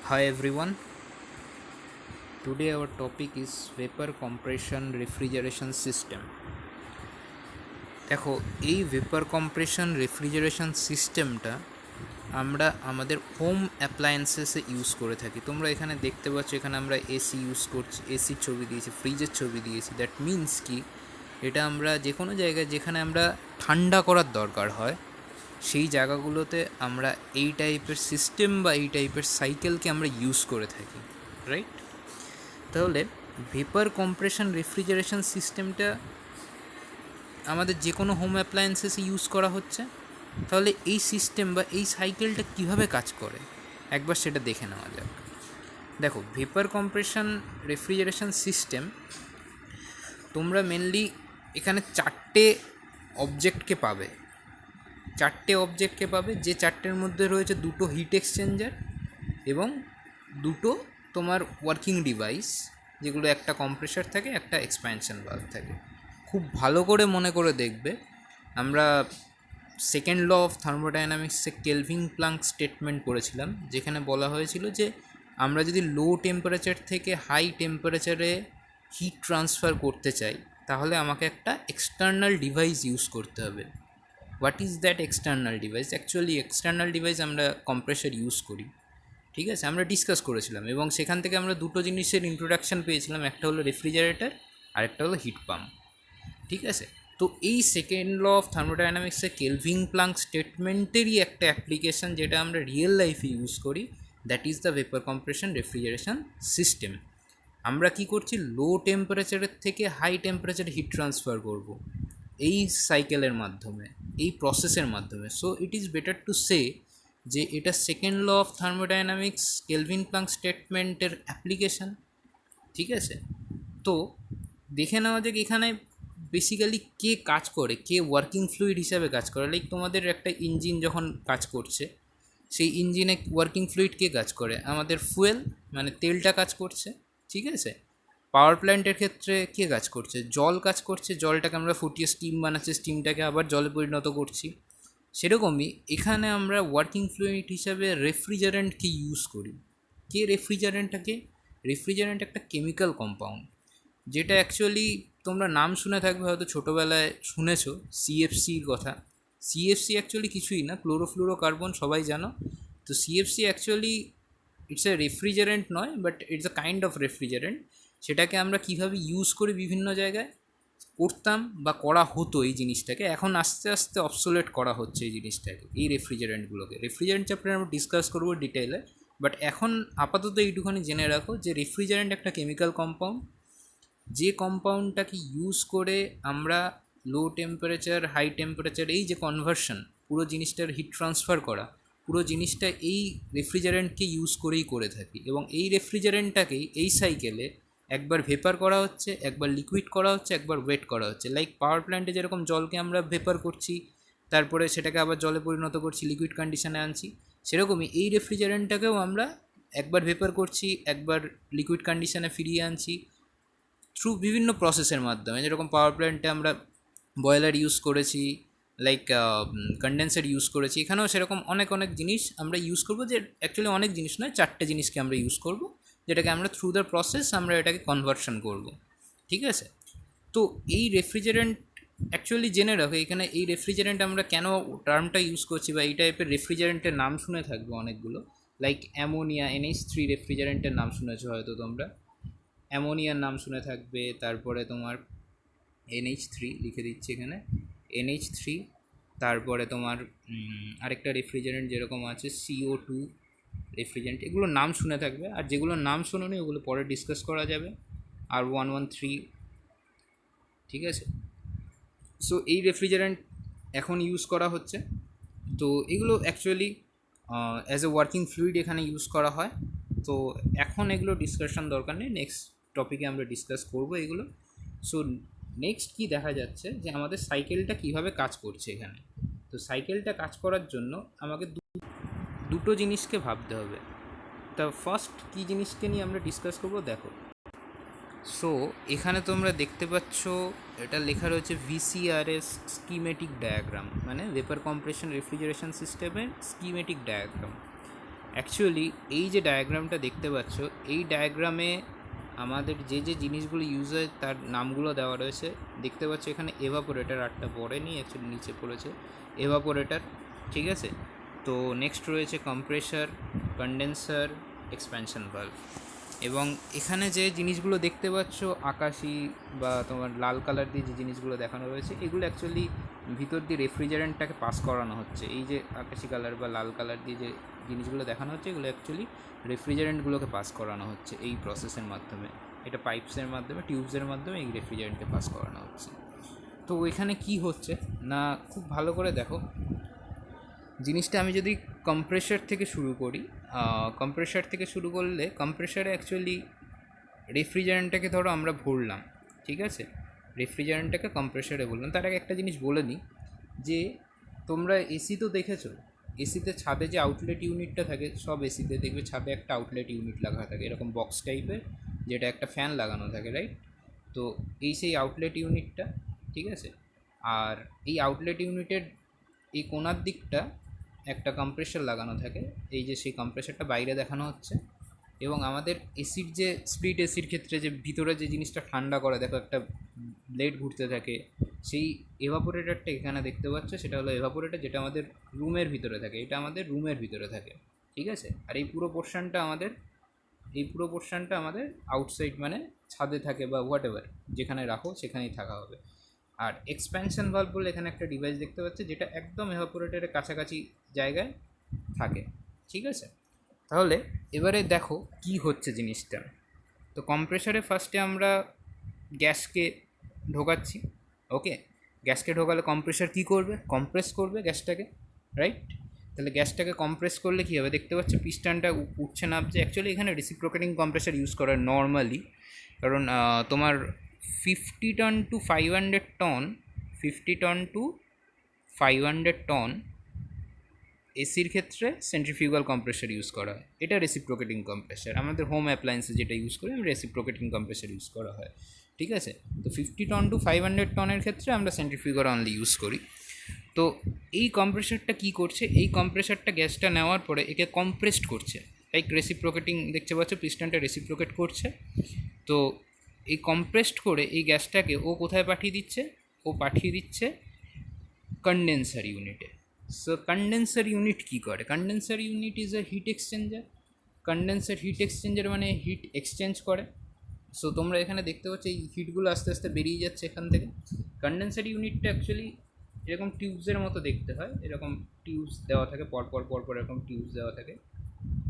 Hi everyone. Today our topic is vapor compression refrigeration system. দেখো, এই vapour compression refrigeration সিস্টেমটা আমরা আমাদের হোম অ্যাপ্লায়েন্সেসে ইউজ করে থাকি। তোমরা এখানে দেখতে পাচ্ছ, এখানে আমরা এসি ইউজ করছি, এসির ছবি দিয়েছি, ফ্রিজের ছবি দিয়েছি। দ্যাট মিন্স কি, এটা আমরা যে কোনো জায়গায় যেখানে আমরা ঠান্ডা করার দরকার হয় সেই জায়গাগুলোতে আমরা এই টাইপের সিস্টেম বা এই টাইপের সাইকেলকে আমরা ইউজ করে থাকি, রাইট? তাহলে ভেপার কম্প্রেশন রেফ্রিজারেশন সিস্টেমটা আমাদের যে কোনো হোম অ্যাপ্লায়েন্সেসে ইউজ করা হচ্ছে। তাহলে এই সিস্টেম বা এই সাইকেলটা কীভাবে কাজ করে একবার সেটা দেখে নেওয়া যাক। দেখো, ভেপার কম্প্রেশন রেফ্রিজারেশন সিস্টেম, তোমরা মেনলি এখানে চারটে অবজেক্টকে পাবে। যে চারটের মধ্যে রয়েছে দুটো হিট এক্সচেঞ্জার এবং দুটো তোমার ওয়ার্কিং ডিভাইস, যেগুলো একটা কম্প্রেসার থাকে, একটা এক্সপ্যানশন ভালভ থাকে। খুব ভালো করে মনে করে দেখবে, আমরা সেকেন্ড ল অফ থার্মোডাইনামিক্সে কেলভিন প্লাঙ্ক স্টেটমেন্ট পড়েছিলাম, যেখানে বলা হয়েছিল যে আমরা যদি লো টেম্পারেচার থেকে হাই টেম্পারেচারে হিট ট্রান্সফার করতে চাই, তাহলে আমাকে একটা এক্সটার্নাল ডিভাইস ইউজ করতে হবে। What is that external device? Actually external device আমরা কম্প্রেসার ইউজ করি, ঠিক আছে? আমরা ডিসকাস করেছিলাম এবং সেখান থেকে আমরা দুটো জিনিসের ইন্ট্রোডাকশান পেয়েছিলাম, একটা হলো রেফ্রিজারেটর আর একটা হলো হিট পাম্প, ঠিক আছে? তো এই সেকেন্ড ল অফ থার্মোডাইনামিক্সের কেলভিন প্লাঙ্ক স্টেটমেন্টেরই একটা অ্যাপ্লিকেশান, যেটা আমরা রিয়েল লাইফে ইউজ করি, that is the vapour compression refrigeration system. আমরা কি করছি, লো টেম্পারেচারের থেকে হাই টেম্পারেচারে হিট ট্রান্সফার করব এই সাইকেলের মাধ্যমে, এই প্রসেসের মাধ্যমে। So it is better to say যে এটা second law of thermodynamics Kelvin Planck স্টেটমেন্টের অ্যাপ্লিকেশান, ঠিক আছে? তো দেখে নেওয়া যাক এখানে বেসিক্যালি কে কাজ করে, কে ওয়ার্কিং ফ্লুইড হিসাবে কাজ করে। লাইক তোমাদের একটা ইঞ্জিন যখন কাজ করছে, সেই ইঞ্জিনে ওয়ার্কিং ফ্লুইড কে কাজ করে? আমাদের ফুয়েল, মানে তেলটা কাজ করছে, ঠিক আছে? পাওয়ার প্ল্যান্টের ক্ষেত্রে কে কাজ করছে? জল কাজ করছে, জলটাকে আমরা ফুটিয়ে স্টিম বানাচ্ছি, স্টিমটাকে আবার জলে পরিণত করছি। সেরকমই এখানে আমরা ওয়ার্কিং ফ্লুইড হিসাবে রেফ্রিজারেন্টকে ইউজ করি। কে রেফ্রিজারেন্টটাকে? রেফ্রিজারেন্ট একটা কেমিক্যাল কম্পাউন্ড, যেটা অ্যাকচুয়ালি তোমরা নাম শুনে থাকবে, হয়তো ছোটোবেলায় শুনেছো সিএফসির কথা। সিএফসি অ্যাকচুয়ালি কিছুই না, ক্লোরোফ্লুরোকার্বন, সবাই জানো। তো CFC actually it's a refrigerant নয়, but it's a kind of refrigerant. সেটাকে আমরা কীভাবে ইউজ করি বিভিন্ন জায়গায় করতাম বা করা হতো এই জিনিসটাকে, এখন আস্তে আস্তে অবসোলেট করা হচ্ছে এই জিনিসটাকে, এই রেফ্রিজারেন্টগুলোকে। রেফ্রিজারেন্ট চ্যাপ্টারে আমরা ডিসকাস করবো ডিটেইলে, বাট এখন আপাতত এইটুখানি জেনে রাখো যে রেফ্রিজারেন্ট একটা কেমিক্যাল কম্পাউন্ড, যে কম্পাউন্ডটাকে ইউজ করে আমরা লো টেম্পারেচার হাই টেম্পারেচার, এই যে কনভার্সন, পুরো জিনিসটার হিট ট্রান্সফার করা, পুরো জিনিসটা এই রেফ্রিজারেন্টকে ইউজ করেই করে থাকি। এবং এই রেফ্রিজারেন্টটাকেই এই সাইকেলে একবার ভেপার করা হচ্ছে, একবার লিকুইড করা হচ্ছে, একবার ওয়েট করা হচ্ছে। লাইক পাওয়ার প্ল্যান্টে যেরকম জলকে আমরা ভেপার করছি, তারপরে সেটাকে আবার জলে পরিণত করছি, লিকুইড কন্ডিশনে আনছি, সেরকমই এই রেফ্রিজারেন্টটাকেও আমরা একবার ভেপার করছি, একবার লিকুইড কন্ডিশনে ফিরিয়ে আনছি থ্রু বিভিন্ন প্রসেসের মাধ্যমে। যেরকম পাওয়ার প্ল্যান্টে আমরা বয়লার ইউজ করেছি, লাইক কন্ডেন্সার ইউজ করেছি, এখানেও সেরকম অনেক অনেক জিনিস আমরা ইউজ করবো। যে অ্যাকচুয়ালি অনেক জিনিস নয়, চারটে জিনিসকে আমরা ইউজ করব, যেটাকে আমরা থ্রু দ্য প্রসেস আমরা এটাকে কনভার্সন করব, ঠিক আছে? তো এই রেফ্রিজারেন্ট অ্যাকচুয়ালি জেনে রাখো, এখানে এই রেফ্রিজারেন্ট আমরা কেন টার্মটা ইউজ করছি, বা এই টাইপের রেফ্রিজারেন্টের নাম শুনে থাকবে অনেকগুলো। লাইক অ্যামোনিয়া, NH3 রেফ্রিজারেন্টের নাম শুনেছো হয়তো তোমরা, অ্যামোনিয়ার নাম শুনে থাকবে। তারপরে তোমার NH3 লিখে দিচ্ছি এখানে, NH3। তারপরে তোমার আরেকটা রেফ্রিজারেন্ট যেরকম আছে CO2 রেফ্রিজারেন্ট, এগুলো নাম শুনে থাকবে। আর যেগুলোর নাম শোনোনি ওগুলো পরে ডিসকাস করা যাবে। R113, ঠিক আছে? সো এই রেফ্রিজারেন্ট এখন ইউজ করা হচ্ছে। তো এগুলো actually as a working fluid এখানে ইউজ করা হয়। তো এখন এগুলো ডিসকাশন দরকার নেই, নেক্সট টপিকে আমরা ডিসকাস করবো এগুলো। সো নেক্সট কি দেখা যাচ্ছে যে আমাদের সাইকেলটা কিভাবে কাজ করছে এখানে। তো সাইকেলটা কাজ করার জন্য আমাকে দুটো জিনিসকে ভাবতে হবে। তা ফার্স্ট কী জিনিসকে নিয়ে আমরা ডিসকাস করবো, দেখো। সো এখানে তোমরা দেখতে পাচ্ছ এটা লেখা রয়েছে VCRS স্কিমেটিক ডায়াগ্রাম, মানে ভেপার কম্প্রেশন রেফ্রিজারেশন সিস্টেমের স্কিমেটিক ডায়াগ্রাম। অ্যাকচুয়ালি এই যে ডায়াগ্রামটা দেখতে পাচ্ছ, এই ডায়াগ্রামে আমাদের যে যে জিনিসগুলো ইউজ হয় তার নামগুলো দেওয়া রয়েছে। দেখতে পাচ্ছ এখানে এভাপোরেটার, আটটা পড়েনি, অ্যাকচুয়ালি নিচে পড়েছে এভাপোরেটার, ঠিক আছে। তো নেক্সট রয়েছে কম্প্রেসার, কন্ডেন্সার, এক্সপ্যানশন ভালভ। এবং এখানে যে জিনিসগুলো দেখতে পাচ্ছ আকাশি বা তোমার লাল কালার দিয়ে যে জিনিসগুলো দেখানো রয়েছে, এগুলো অ্যাকচুয়ালি ভিতর দিয়ে রেফ্রিজারেন্টটাকে পাস করানো হচ্ছে। এই যে আকাশি কালার বা লাল কালার দিয়ে যে জিনিসগুলো দেখানো হচ্ছে, এগুলো অ্যাকচুয়ালি রেফ্রিজারেন্টগুলোকে পাস করানো হচ্ছে এই প্রসেসের মাধ্যমে। এটা পাইপসের মাধ্যমে, টিউবসের মাধ্যমে এই রেফ্রিজারেন্টকে পাস করানো হচ্ছে। তো এখানে কি হচ্ছে না, খুব ভালো করে দেখো জিনিসটা। আমি যদি কম্প্রেসার থেকে শুরু করি, কম্প্রেসার থেকে শুরু করলে কম্প্রেসারে অ্যাকচুয়ালি রেফ্রিজারেন্টটাকে ধরো আমরা ভরলাম, ঠিক আছে, রেফ্রিজারেন্টটাকে কম্প্রেসারে বললাম। তার আগে একটা জিনিস বলে নিই যে তোমরা এসি তো দেখেছো, এসিতে ছাদে যে আউটলেট ইউনিটটা থাকে, সব এসিতে দেখবে ছাদে একটা আউটলেট ইউনিট লাগা থাকে, এরকম বক্স টাইপের, যেটা একটা ফ্যান লাগানো থাকে, রাইট। তো এই সেই আউটলেট ইউনিটটা, ঠিক আছে। আর এই আউটলেট ইউনিটের এই কোণার দিকটা একটা কম্প্রেসার লাগানো থাকে, এই যে সেই কম্প্রেসারটা বাইরে দেখানো হচ্ছে। এবং আমাদের এসির যে স্প্লিট এসির ক্ষেত্রে যে ভিতরে যে জিনিসটা ঠান্ডা করে, দেখো একটা ব্লেড ঘুরতে থাকে, সেই এভাপোরেটারটা এখানে দেখতে পাচ্ছ, সেটা হলো এভাপোরেটার, যেটা আমাদের রুমের ভিতরে থাকে। এটা আমাদের রুমের ভিতরে থাকে, ঠিক আছে। আর এই পুরো পোর্শনটা আমাদের আউটসাইড, মানে ছাদে থাকে বা হোয়াট এভার, যেখানে রাখো সেখানেই থাকা হবে। আর এক্সপ্যানশন ভালভ বলে এখানে একটা ডিভাইস দেখতে পাচ্ছি, যেটা একদম এভাপোরেটরের কাছাকাছি জায়গায় থাকে, ঠিক আছে। তাহলে এবারে দেখো কি হচ্ছে জিনিসটা। তো কম্প্রেসারে ফার্স্টে আমরা গ্যাসকে ঢোকাচ্ছি, ওকে। গ্যাসকে ঢোকালে কম্প্রেসার কী করবে, কম্প্রেস করবে গ্যাসটাকে, রাইট। তাহলে গ্যাসটাকে কম্প্রেস করলে কী হবে, দেখতে পাচ্ছ পিস্টনটা উঠছে নামছে। অ্যাকচুয়ালি এখানে রেসিপ্রোকেটিং কম্প্রেসার ইউজ করা নর্মালি, কারণ তোমার 50 ton to 500 ton, 50 ton to 500 ton এসির ক্ষেত্রে সেন্ট্রিফিউগাল কম্প্রেসার ইউজ করা হয়। এটা রেসিপ্রোকেটিং কম্প্রেসার। আমাদের হোম অ্যাপ্লায়েন্সে যেটা ইউজ করি আমরা রেসিপ্রোকেটিং কম্প্রেসার ইউজ করা হয়, ঠিক আছে। তো 50 টন টু 500 টনের ক্ষেত্রে আমরা সেন্ট্রিফিউগাল অনলি ইউজ করি। তো এই কম্প্রেসারটা কী করছে, এই কম্প্রেসারটা গ্যাসটা নেওয়ার পরে একে কম্প্রেসড করছে, লাইক রেসিপ্রোকেটিং, দেখতে পাচ্ছ পিস্টনটা রেসিপ্রোকেট করছে। তো এই কম্প্রেসড করে এই গ্যাসটাকে ও কোথায় পাঠিয়ে দিচ্ছে, ও পাঠিয়ে দিচ্ছে কন্ডেন্সার ইউনিটে। সো কন্ডেন্সার ইউনিট কী করে, condenser unit is a hit exchanger. Condenser hit exchanger মানে হিট এক্সচেঞ্জ করে। সো তোমরা এখানে দেখতে পাচ্ছ এই হিটগুলো আস্তে আস্তে বেরিয়ে যাচ্ছে এখান থেকে। কন্ডেন্সার ইউনিটটা অ্যাকচুয়ালি এরকম টিউবসের মতো দেখতে হয়, এরকম টিউবস দেওয়া থাকে পরপর এরকম টিউবস দেওয়া থাকে,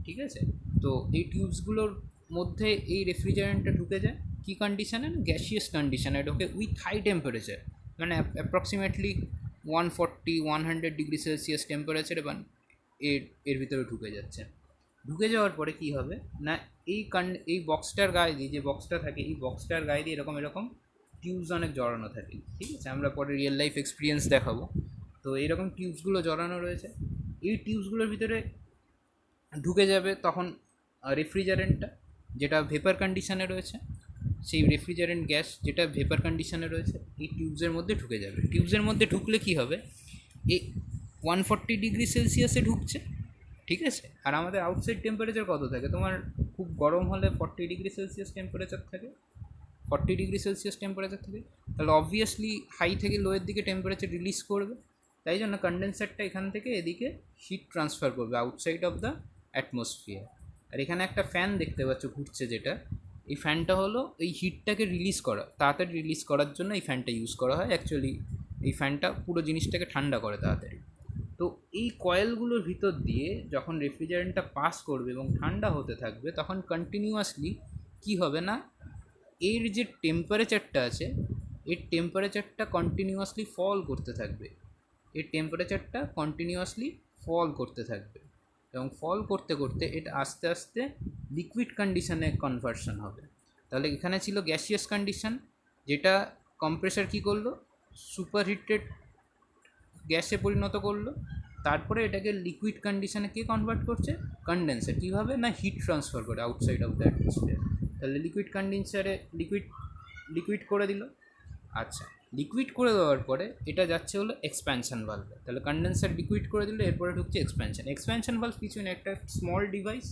ঠিক আছে। তো এই টিউবসগুলোর মধ্যে এই রেফ্রিজারেন্টটা ঢুকে যায় কী কন্ডিশানে, গ্যাসিয়াস কন্ডিশানে ঢোকে উইথ হাই টেম্পারেচার, মানে অ্যাপ্রক্সিমেটলি 140-100 ডিগ্রি সেলসিয়াস টেম্পারেচার, এবং এর ভিতরে ঢুকে যাচ্ছে। ঢুকে যাওয়ার পরে কী হবে না, এই বক্সটার গায়ে দিয়ে, যে বক্সটা থাকে, এই বক্সটার গায়ে দিয়ে এরকম টিউবস অনেক জড়ানো থাকে, ঠিক আছে। আমরা পরে রিয়েল লাইফ এক্সপিরিয়েন্স দেখাবো। তো এইরকম টিউবসগুলো জড়ানো রয়েছে, এই টিউবসগুলোর ভিতরে ঢুকে যাবে তখন রেফ্রিজারেন্টটা, যেটা ভেপার কন্ডিশনে রয়েছে। সেই রেফ্রিজারেন্ট গ্যাস যেটা ভেপার কন্ডিশনে রয়েছে এই টিউবসের মধ্যে ঢুকে যাবে। টিউবসের মধ্যে ঢুকলে কী হবে, এই 140 ডিগ্রি সেলসিয়াসে ঢুকছে, ঠিক আছে। আর আমাদের আউটসাইড টেম্পারেচার কত থাকে, তোমার খুব গরম হলে 40 ডিগ্রি সেলসিয়াস টেম্পারেচার থাকে, 40 ডিগ্রি সেলসিয়াস টেম্পারেচার থাকে। তাহলে অবভিয়াসলি হাই থেকে লোয়ের দিকে টেম্পারেচার রিলিজ করবে, তাই জন্য কন্ডেন্সারটা এখান থেকে এদিকে হিট ট্রান্সফার করবে আউটসাইড অফ দ্য অ্যাটমসফিয়ার। আর এখানে একটা ফ্যান দেখতে পাচ্ছ ঘুরছে, যেটা এই ফ্যানটা হলো এই হিটটাকে রিলিজ করা, তাড়াতাড়ি রিলিজ করার জন্য এই ফ্যানটা ইউজ করা হয়। অ্যাকচুয়ালি এই ফ্যানটা পুরো জিনিসটাকে ঠান্ডা করে তাড়াতাড়ি। তো এই কয়েলগুলোর ভিতর দিয়ে যখন রেফ্রিজারেন্টটা পাস করবে এবং ঠান্ডা হতে থাকবে, তখন কন্টিনিউয়াসলি কী হবে না, এর যে টেম্পারেচারটা আছে, এর টেম্পারেচারটা কন্টিনিউয়াসলি ফল করতে থাকবে, এবং ফল করতে করতে এটা আস্তে আস্তে লিকুইড কন্ডিশনে কনভার্সন হবে। তাহলে এখানে ছিল গ্যাসিয়াস কন্ডিশন, যেটা কম্প্রেসার কী করলো, সুপারহিটেড গ্যাসে পরিণত করলো। তারপরে এটাকে লিকুইড কন্ডিশনে কে কনভার্ট করছে, কন্ডেন্সার। কীভাবে না, হিট ট্রান্সফার করে আউটসাইড অফ দ্য অ্যাটমসফিয়ার। তাহলে লিকুইড কন্ডেন্সারে লিকুইড করে দিল। আচ্ছা, লিকুইড করে দেওয়ার পরে এটা যাচ্ছে হলো এক্সপ্যানশন ভালভে। তাহলে কন্ডেন্সার লিকুইড করে দিলে এরপরে ঢুকছে এক্সপ্যানশন। এক্সপ্যানশন ভালভ কিছু না, একটা স্মল ডিভাইস,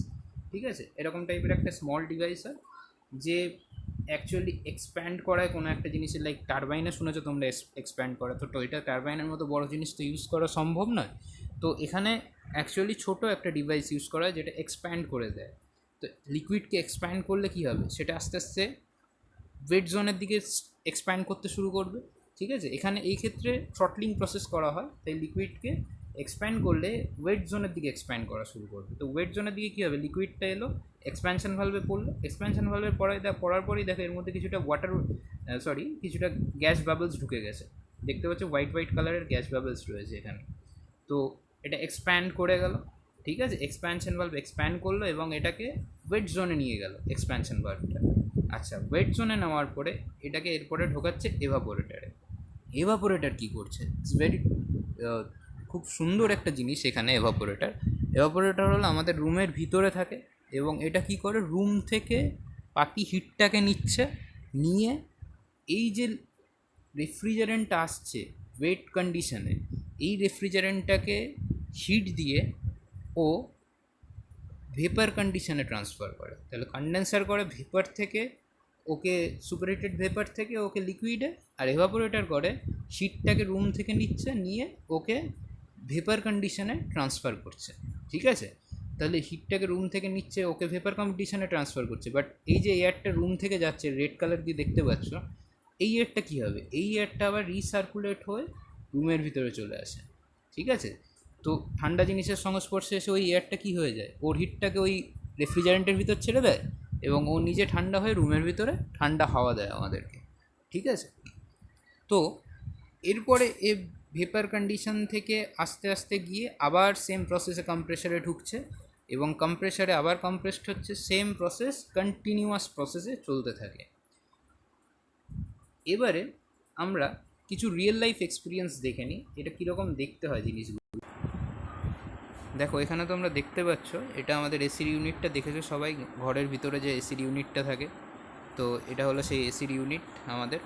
ঠিক আছে, এরকম টাইপের একটা স্মল ডিভাইস হয় যে অ্যাকচুয়ালি এক্সপ্যান্ড করায় কোনো একটা জিনিসের, লাইক টারবাইনে শুনেছো তোমরা এক্সপ্যান্ড করা, তো এটা টারবাইনের মতো বড় জিনিস তো ইউজ করা সম্ভব নয়। তো এখানে অ্যাকচুয়ালি ছোট একটা ডিভাইস ইউজ করা হয় যেটা এক্সপ্যান্ড করে দেয়। তো লিকুইডকে এক্সপ্যান্ড করলে কী হবে, সেটা আস্তে আস্তে ওয়েট জোনের দিকে এক্সপ্যান্ড করতে শুরু করবে, ঠিক আছে। এখানে এই ক্ষেত্রে থ্রটলিং প্রসেস করা হয়, তাই লিকুইডকে এক্সপ্যান্ড করলে ওয়েট জোনের দিকে এক্সপ্যান্ড করা শুরু করবে। তো ওয়েট জোনের দিকে কী হবে, লিকুইডটা এলো, এক্সপ্যানশন ভালভে পড়লো, এক্সপ্যানশন ভালভে পড়ার পরেই দেখো এর মধ্যে কিছুটা কিছুটা গ্যাস বাবলস ঢুকে গেছে, দেখতে পাচ্ছ হোয়াইট হোয়াইট কালারের গ্যাস বাবলস রয়েছে এখানে। তো এটা এক্সপ্যান্ড করে গেল, ঠিক আছে, এক্সপ্যানশন ভালভ এক্সপ্যান্ড করলো এবং এটাকে ওয়েট জোনে নিয়ে গেল এক্সপ্যানশন ভালভটা। আচ্ছা, ওয়েট জোনে নেওয়ার পরে এটাকে এরপরে ঢোকাচ্ছে এভাপোরেটারে। এভাপোরেটার কী করছে, ইটস ভেরি খুব সুন্দর একটা জিনিস এখানে এভাপোরেটার। এভাপোরেটার হলো আমাদের রুমের ভিতরে থাকে এবং এটা কি করে, রুম থেকে বাকি হিটটাকে নিয়ে এই যে রেফ্রিজারেন্টটা আসছে ওয়েট কন্ডিশনে, এই রেফ্রিজারেন্টটাকে হিট দিয়ে ও ভেপার কন্ডিশনে ট্রান্সফার করে। তাহলে কন্ডেন্সার করে ভেপার থেকে ওকে, সুপারহিটেড ভেপার থেকে ওকে লিকুইডে, আর এভাপোরেটার করে হিটটাকে রুম থেকে নিয়ে ওকে ভেপার কন্ডিশনে ট্রান্সফার করছে, ঠিক আছে। তাহলে হিটটাকে রুম থেকে নিচ্ছে, ওকে ভেপার কন্ডিশনে ট্রান্সফার করছে, বাট এই যে এয়ারটা রুম থেকে যাচ্ছে রেড কালার দিয়ে দেখতে পাচ্ছ, এই এয়ারটা কী হবে, এই এয়ারটা আবার রিসার্কুলেট হয়ে রুমের ভিতরে চলে আসে, ঠিক আছে। তো ঠান্ডা জিনিসের সংস্পর্শে এসে ওই এয়ারটা কী হয়ে যায়, ওর হিটটাকে ওই রেফ্রিজারেন্টের ভিতর ছেড়ে দেয় এবং ও নিজে ঠান্ডা হয়ে রুমের ভিতরে ঠান্ডা হাওয়া দেয় আমাদেরকে, ঠিক আছে। তো এরপরে এ ভেপার কন্ডিশন থেকে আস্তে আস্তে গিয়ে আবার সেম প্রসেসে কম্প্রেসারে ঢুকছে এবং কম্প্রেসারে আবার কম্প্রেসড হচ্ছে, সেম প্রসেস কন্টিনিউয়াস প্রসেসে চলতে থাকে। এবারে আমরা কিছু রিয়েল লাইফ এক্সপিরিয়েন্স দেখে নিই এটা কীরকম দেখতে হয় জিনিসগুলো। দেখো এখানে তোমরা দেখতে পাচ্ছ, এটা আমাদের এসির ইউনিটটা, দেখেছো সবাই ঘরের ভিতরে যে এসির ইউনিটটা থাকে, তো এটা হলো সেই এসির ইউনিট আমাদের।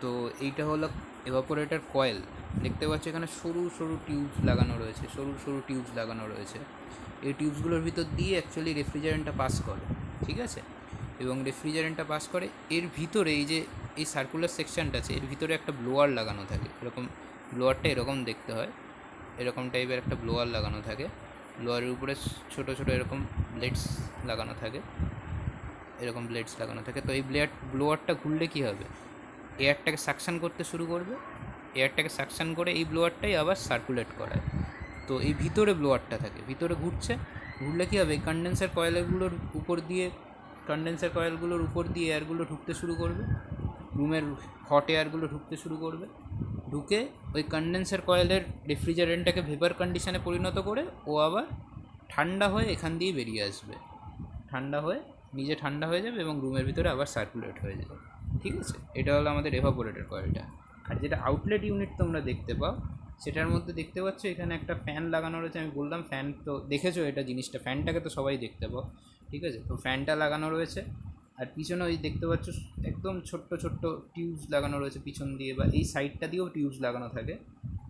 তো এইটা হলো এভাপোরেটর কয়েল, দেখতে পাচ্ছ এখানে সরু সরু টিউবস লাগানো রয়েছে। এই টিউবসগুলোর ভিতর দিয়ে অ্যাকচুয়ালি রেফ্রিজারেন্টটা পাস করে, ঠিক আছে। এবং রেফ্রিজারেন্টটা পাস করে এর ভিতরে এই যে এই সার্কুলার সেকশানটা আছে, এর ভিতরে একটা ব্লোয়ার লাগানো থাকে, এরকম ব্লোয়ারটা এরকম দেখতে হয়, এরকম টাইপের একটা ব্লোয়ার লাগানো থাকে। ব্লোয়ারের উপরে ছোটো ছোটো এরকম ব্লেডস লাগানো থাকে, তো এই ব্লোয়ারটা ঘুরলে কী হবে, এয়ারটাকে সাকশান করতে শুরু করবে, এয়ারটাকে সাকশান করে এই ব্লোয়ারটাই আবার সার্কুলেট করায়। তো এই ভিতরে ব্লোয়ারটা থাকে, ভিতরে ঘুরলে কী হবে, কন্ডেন্সার কয়েলগুলোর উপর দিয়ে এয়ারগুলো ঢুকতে শুরু করবে, রুমের হট এয়ারগুলো ঢুকতে শুরু করবে, ঢুকে ওই কন্ডেন্সার কয়েলের রেফ্রিজারেন্টটাকে ভেপার কন্ডিশনে পরিণত করে ও আবার ঠান্ডা হয়ে এখান দিয়ে বেরিয়ে আসবে, নিজে ঠান্ডা হয়ে যাবে এবং রুমের ভিতরে আবার সার্কুলেট হয়ে যাবে, ঠিক আছে। এটা হলো আমাদের এভাপোরেটর কয়েলটা। আর যেটা আউটলেট ইউনিট তোমরা দেখতে পাও, সেটার মধ্যে দেখতে পাচ্ছ এখানে একটা ফ্যান লাগানো রয়েছে। আমি বললাম ফ্যান, তো দেখেছো এটা জিনিসটা, ফ্যানটাকে তো সবাই দেখতে পাও, ঠিক আছে। তো ফ্যানটা লাগানো রয়েছে, আর পিছনে ওই দেখতে পাচ্ছ একদম ছোট্ট ছোট্ট টিউবস লাগানো রয়েছে পিছন দিয়ে, বা এই সাইডটা দিয়েও টিউবস লাগানো থাকে,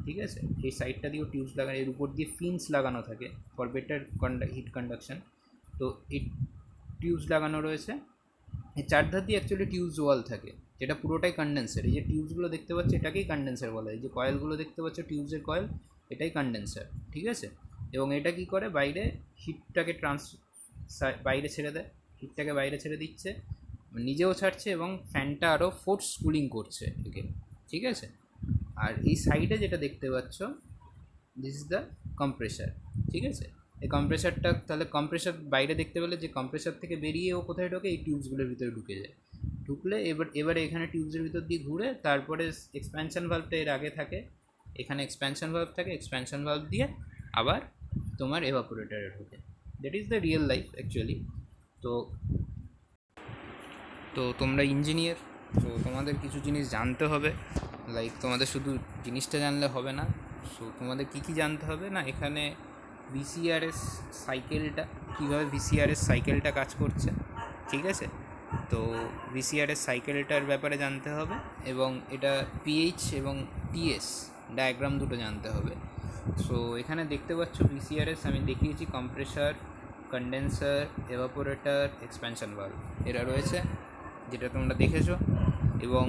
ঠিক আছে। এই সাইডটা দিয়েও টিউবস লাগানো, এর উপর দিয়ে ফিন্স লাগানো থাকে ফর বেটার হিট কন্ডাকশন। তো এই টিউবস লাগানো রয়েছে, এই চারধার দিয়ে অ্যাকচুয়ালি টিউবস ওয়াল থাকে, যেটা পুরোটাই কন্ডেন্সার। এই যে টিউবসগুলো দেখতে পাচ্ছ এটাকেই কন্ডেন্সার বলা হয়, এই যে কয়েলগুলো দেখতে পাচ্ছ টিউবসের কয়েল, এটাই কন্ডেন্সার, ঠিক আছে। এবং এটা কী করে, বাইরে হিটটাকে বাইরে ছেড়ে দেয়, হিটটাকে বাইরে ছেড়ে দিচ্ছে, নিজেও ছাড়ছে এবং ফ্যানটা আরও ফোর্স কুলিং করছে একে, ঠিক আছে। আর এই সাইডে যেটা দেখতে পাচ্ছ, দিস ইজ দ্য কম্প্রেসার, ঠিক আছে। এই কম্প্রেসারটা, তাহলে কম্প্রেসার বাইরে দেখতে পেলে যে কম্প্রেসার থেকে বেরিয়ে ও কোথায় ঢোকে, এই টিউবসগুলোর ভিতরে ঢুকে যায়, ঢুকলে এবারে এখানে টিউবসের ভিতর দিয়ে ঘুরে তারপরে এক্সপ্যানশন ভালভটা এর আগে থাকে, এখানে এক্সপ্যানশন ভালভ থাকে, এক্সপ্যানশন ভালভ দিয়ে আবার তোমার এভাপোরেটারে ঢোকে। That is the real life actually. তো তো তোমরা ইঞ্জিনিয়ার, তো তোমাদের কিছু জিনিস জানতে হবে, লাইক তোমাদের শুধু জিনিসটা জানলে হবে না, সো তোমাদের কী কী জানতে হবে না, এখানে ভিসিআরএস সাইকেলটা, কীভাবে ভিসিআরএস সাইকেলটা কাজ করছে, ঠিক আছে। তো ভিসিআরের সাইকেলটার ব্যাপারে জানতে হবে, এবং এটা পিএইচ এবং টিএস ডায়াগ্রাম দুটো জানতে হবে। সো এখানে দেখতে পাচ্ছ ভিসিআরএস আমি দেখিয়েছি কম্প্রেসার, কন্ডেন্সার, এভাপোরেটর, এক্সপ্যানশন ভালভ এরা রয়েছে, যেটা তোমরা দেখেছো। এবং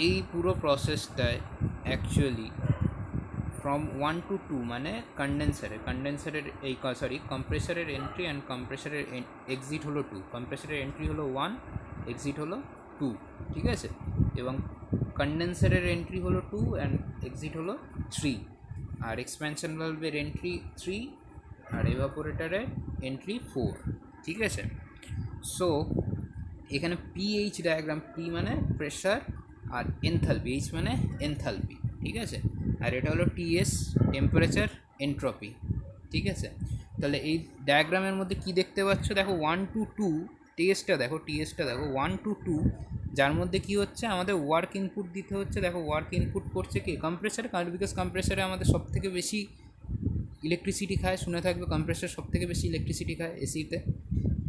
এই পুরো প্রসেসটায় অ্যাকচুয়ালি ফ্রম 1 to 2 মানে কন্ডেন্সারের এই কম্প্রেসারের এন্ট্রি অ্যান্ড কম্প্রেসারের এক্সিট হলো 2, কম্প্রেসারের এন্ট্রি হলো 1, এক্সিট হলো 2, ঠিক আছে। এবং কন্ডেন্সারের এন্ট্রি হলো 2 অ্যান্ড এক্সিট হলো 3, আর এক্সপ্যানশন ভালভের এন্ট্রি 3 আর এভাপোরেটরের এন্ট্রি 4, ঠিক আছে। সো এখানে পিএইচ ডায়াগ্রাম, পি মানে প্রেশার আর এনথালপি, এইচ মানে এনথালপি, ঠিক আছে। আর এটা হলো টিএস, টেম্পারেচার, এন্ট্রপি, ঠিক আছে। তাহলে এই ডায়াগ্রামের মধ্যে কি দেখতে পাচ্ছ, দেখো 1 to 2 টিএসটা দেখো, 1 to 2, যার মধ্যে কি হচ্ছে আমাদের ওয়ার্ক ইনপুট দিতে হচ্ছে। দেখো ওয়ার্ক ইনপুট করছে কি কম্প্রেসারে, কারণ বিকজ কম্প্রেসারে আমাদের সব থেকে বেশি ইলেকট্রিসিটি খায়, শুনে থাকবে কম্প্রেসার সব থেকে বেশি ইলেকট্রিসিটি খায় এসিতে।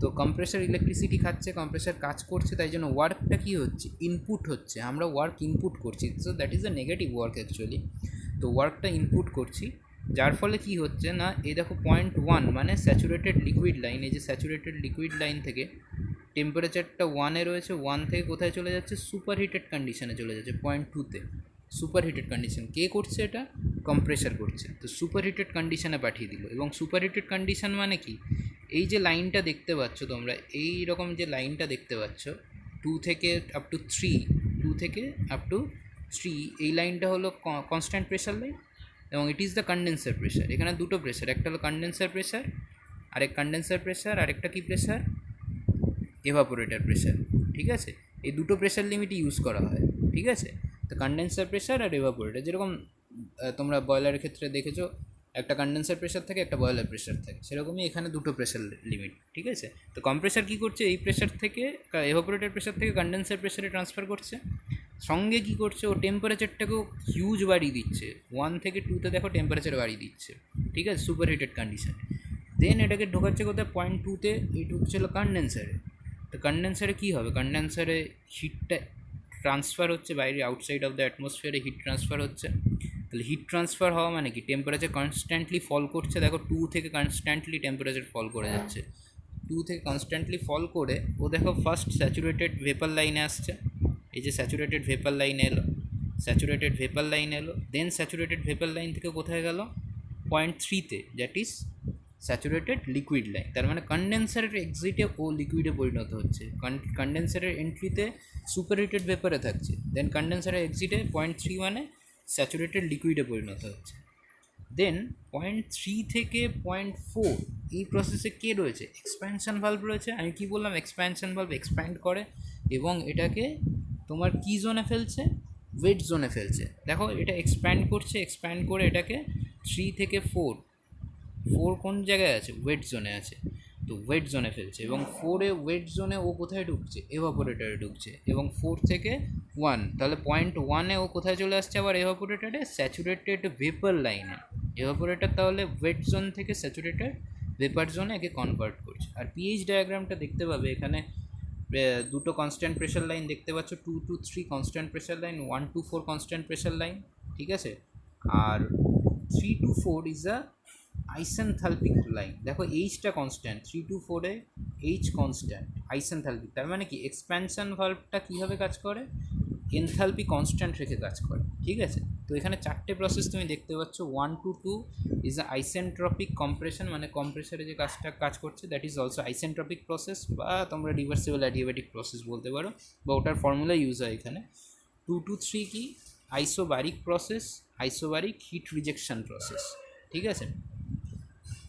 তো কম্প্রেসার ইলেকট্রিসিটি খাচ্ছে, কম্প্রেসার কাজ করছে, তাই জন্য ওয়ার্কটা কী হচ্ছে, ইনপুট হচ্ছে, আমরা ওয়ার্ক ইনপুট করছি। So that is the negative work actually. তো ওয়ার্কটা ইনপুট করছি, যার ফলে কি হচ্ছে না, এই দেখো 0.1 মানে স্যাচুরেটেড লিকুইড লাইন, এই যে স্যাচুরেটেড লিকুইড লাইন থেকে টেম্পারেচারটা 1-এ রয়েছে, 1 থেকে কোথায় চলে যাচ্ছে, সুপার হিটেড কন্ডিশনে চলে যাচ্ছে 0.2-তে। সুপার হিটেড কন্ডিশন কে করছে, এটা কম্প্রেসার করছে। তো সুপার হিটেড কন্ডিশনে পাঠিয়ে দিল। এবং সুপার হিটেড কন্ডিশন মানে কি, এই যে লাইনটা দেখতে পাচ্ছ তোমরা, এই রকম যে লাইনটা দেখতে পাচ্ছ 2 থেকে আপ টু 3, 2 থেকে আপ টু 3, এই লাইনটা হলো কনস্ট্যান্ট প্রেশার লাইন, এবং it is the condenser pressure. এখানে দুটো প্রেশার, একটা হলো কন্ডেন্সার প্রেশার, আরেকটা কি প্রেশার, এভাপোরেটর প্রেশার, ঠিক আছে। এই দুটো প্রেশার লিমিটই ইউজ করা হয়, ঠিক আছে। তো কন্ডেন্সার প্রেশার আর এভাপোরেটর, যেরকম তোমরা বয়লারের ক্ষেত্রে দেখেছো একটা কন্ডেন্সার প্রেশার থাকে, একটা বয়লার প্রেশার থাকে, সেরকমই এখানে দুটো প্রেশার লিমিট, ঠিক আছে। তো কম্প্রেসার কী করছে, এই প্রেশার থেকে এভাপোরেটর প্রেশার থেকে কন্ডেন্সার প্রেশারে ট্রান্সফার করছে, সঙ্গে কী করছে, ও টেম্পারেচারটাকেও হিউজ বাড়িয়ে দিচ্ছে, 1 থেকে 2-তে দেখো টেম্পারেচার বাড়িয়ে দিচ্ছে, ঠিক আছে, সুপার হিটেড কন্ডিশন। দেন এটাকে ঢোকাচ্ছে কোথায়, 0.2-তে, এই ঢুকছিল কন্ডেন্সারে। তো কন্ডেন্সারে কী হবে, কন্ডেন্সারে হিটটা ট্রান্সফার হচ্ছে বাইরে, আউটসাইড অফ দ্য অ্যাটমসফিয়ারে হিট ট্রান্সফার হচ্ছে। তাহলে হিট ট্রান্সফার হওয়া মানে কি, টেম্পারেচার কনস্ট্যান্টলি ফল করছে, দেখো 2 থেকে কনস্ট্যান্টলি টেম্পারেচার ফল করে যাচ্ছে, 2 থেকে কনস্ট্যান্টলি ফল করে ও দেখো ফার্স্ট স্যাচুরেটেড ভেপার লাইনে আসছে, এই যে স্যাচুরেটেড ভেপার লাইন এলো, দেন স্যাচুরেটেড ভেপার লাইন থেকে কোথায় গেল, 0.3-তে, that is saturated liquid line. তার মানে কন্ডেন্সারের এক্সিটে ও লিকুইডে পরিণত হচ্ছে, কন্ডেন্সারের এন্ট্রিতে সুপার হিটেড ভেপারে থাকছে, দেন কন্ডেন্সারের এক্সিটে 0.3 মানে স্যাচুরেটেড লিকুইডে পরিণত হচ্ছে। দেন 0.3 থেকে 0.4 এই প্রসেসে কে রয়েছে, এক্সপ্যানশন ভালভ রয়েছে। আমি কি বললাম, এক্সপ্যানশন ভালভ এক্সপ্যান্ড করে এবং এটাকে তোমার কি জোনে ফেলছে, ওয়েট জোনে ফেলছে। দেখো এটা এক্সপ্যান্ড করছে, এক্সপ্যান্ড করে এটাকে 3 থেকে 4 কোন জায়গায় আছে, ওয়েট জোনে আছে, তো ওয়েট জোনে ফেলছে। এবং 4-এ ওয়েট জোনে ও কোথায় ঢুকছে, এভাপোরেটরে ঢুকছে। এবং 4 থেকে 1, তাহলে 0.1-এ ও কোথায় চলে আসছে আবার, এভাপোরেটরে, স্যাচুরেটেড ভেপার লাইনে। এভাপোরেটর তাহলে ওয়েট জোন থেকে স্যাচুরেটেড ভেপার জোনে একে কনভার্ট করছে। আর পিএইচ ডায়াগ্রামটা দেখতে পাবে এখানে, দুটো কনস্ট্যান্ট প্রেশার লাইন দেখতে পাচ্ছ, 2 to 3 constant pressure line, 1 to 4 constant pressure line, ঠিক আছে। আর 3 to 4 ইজ আ আইসেনথালপিক লাইন। দেখো এইচটা কনস্ট্যান্ট, 3 to 4-এ এইচ কনস্ট্যান্ট, আইসেনথালপিক, তার মানে কি এক্সপ্যানশন ভালভটা কীভাবে কাজ করে, এনথালপি কনস্ট্যান্ট রেখে কাজ করে, ঠিক আছে। তো এখানে 4টে প্রসেস তুমি দেখতে পাচ্ছ। 1 to 2 is a isentropic compression, মানে কম্প্রেসারে যে কাজ করছে that is also isentropic process, বা তোমরা রিভার্সিবল অ্যাডিয়াবেটিক প্রসেস বলতে পারো, বা ওটার ফর্মুলা ইউজ হয় এখানে। 2 to 3 কি, isobaric process, isobaric heat rejection process, ঠিক আছে।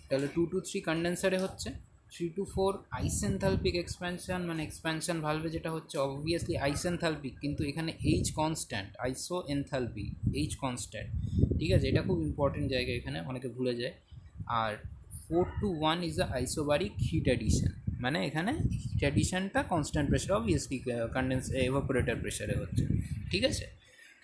তাহলে 2 to 3 কন্ডেন্সারে হচ্ছে, 3 to 4 আইসেনথালপিক এক্সপ্যানশন, মানে এক্সপ্যানশন ভালভে যেটা হচ্ছে অবভিয়াসলি আইসেনথালপিক, কিন্তু এখানে এইচ কনস্ট্যান্ট, আইসো এনথালপি, এইচ কনস্ট্যান্ট, ঠিক আছে। এটা খুব ইম্পর্টেন্ট জায়গা, এখানে অনেকে ভুলে যায়। আর 4 to 1 is a isobaric heat addition, মানে এখানে হিট অ্যাডিশনটা কনস্ট্যান্ট প্রেশার, অবভিয়াসলি এভাপোরেটর প্রেশারে হচ্ছে, ঠিক আছে।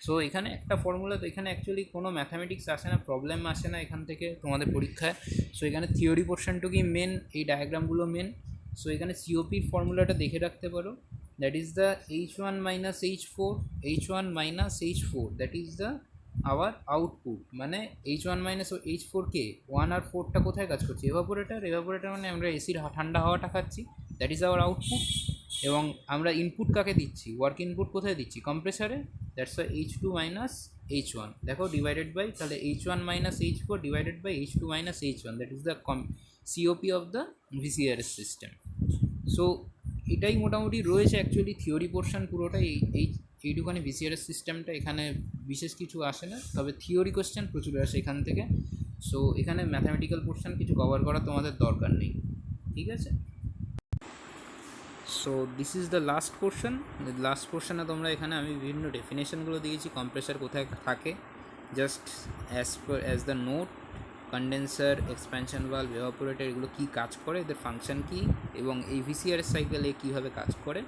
সো এখানে একটা ফর্মুলা, তো এখানে অ্যাকচুয়ালি কোনো ম্যাথামেটিক্স আসে না, প্রবলেম আসে না এখান থেকে তোমাদের পরীক্ষায়। সো এখানে থিওরি পোর্শনটুকুই মেন, এই ডায়াগ্রামগুলো মেন। সো এখানে সিওপির ফর্মুলাটা দেখে রাখতে পারো, that is the H1 minus H4, H1 minus H4, that is the our output, মানে H1 minus H4 কে 1 আর 4টা কোথায় কাজ করছে, এভাপোরেটর, এভাপোরেটর মানে আমরা এসির ঠান্ডা হাওয়াটা খাচ্ছি, দ্যাট ইজ আওয়ার আউটপুট। এবং আমরা ইনপুট কাকে দিচ্ছি, ওয়ার্ক ইনপুট কোথায় দিচ্ছি, কম্প্রেসারে, that's why H2 minus H1, দেখো ডিভাইডেড বাই, তাহলে H1 minus H4 divided by H2 minus H1, that is the COP of the VCRS system. So এটাই মোটামুটি রয়েছে অ্যাকচুয়ালি থিওরি পোর্শন পুরোটাই, এইটুখানি ভিসিআরএস সিস্টেমটা, এখানে বিশেষ কিছু আসে না, তবে থিওরি কোশ্চেন প্রচুর আসে এখান থেকে। সো এখানে ম্যাথামেটিক্যাল পোর্শন কিছু কভার করা তোমাদের দরকার নেই, ঠিক আছে। So this is the last portion. Last পোর্শনে তোমরা এখানে আমি বিভিন্ন ডেফিনেশনগুলো দিয়েছি, কম্প্রেসার কোথায় থাকে, just as the note, condenser, expansion valve, evaporator, এগুলো কী কাজ করে, এদের ফাংশন কী, এবং এই ভিসিআরএস সাইকেলে কীভাবে কাজ করে,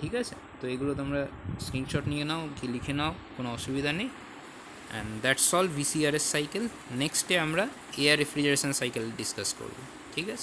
ঠিক আছে। তো এগুলো তোমরা স্ক্রিনশট নিয়ে নাও, কি লিখে নাও, কোনো অসুবিধা নেই। And that's all VCRS cycle. নেক্সটে আমরা এয়ার রেফ্রিজারেশন সাইকেল ডিসকাস করব, ঠিক আছে।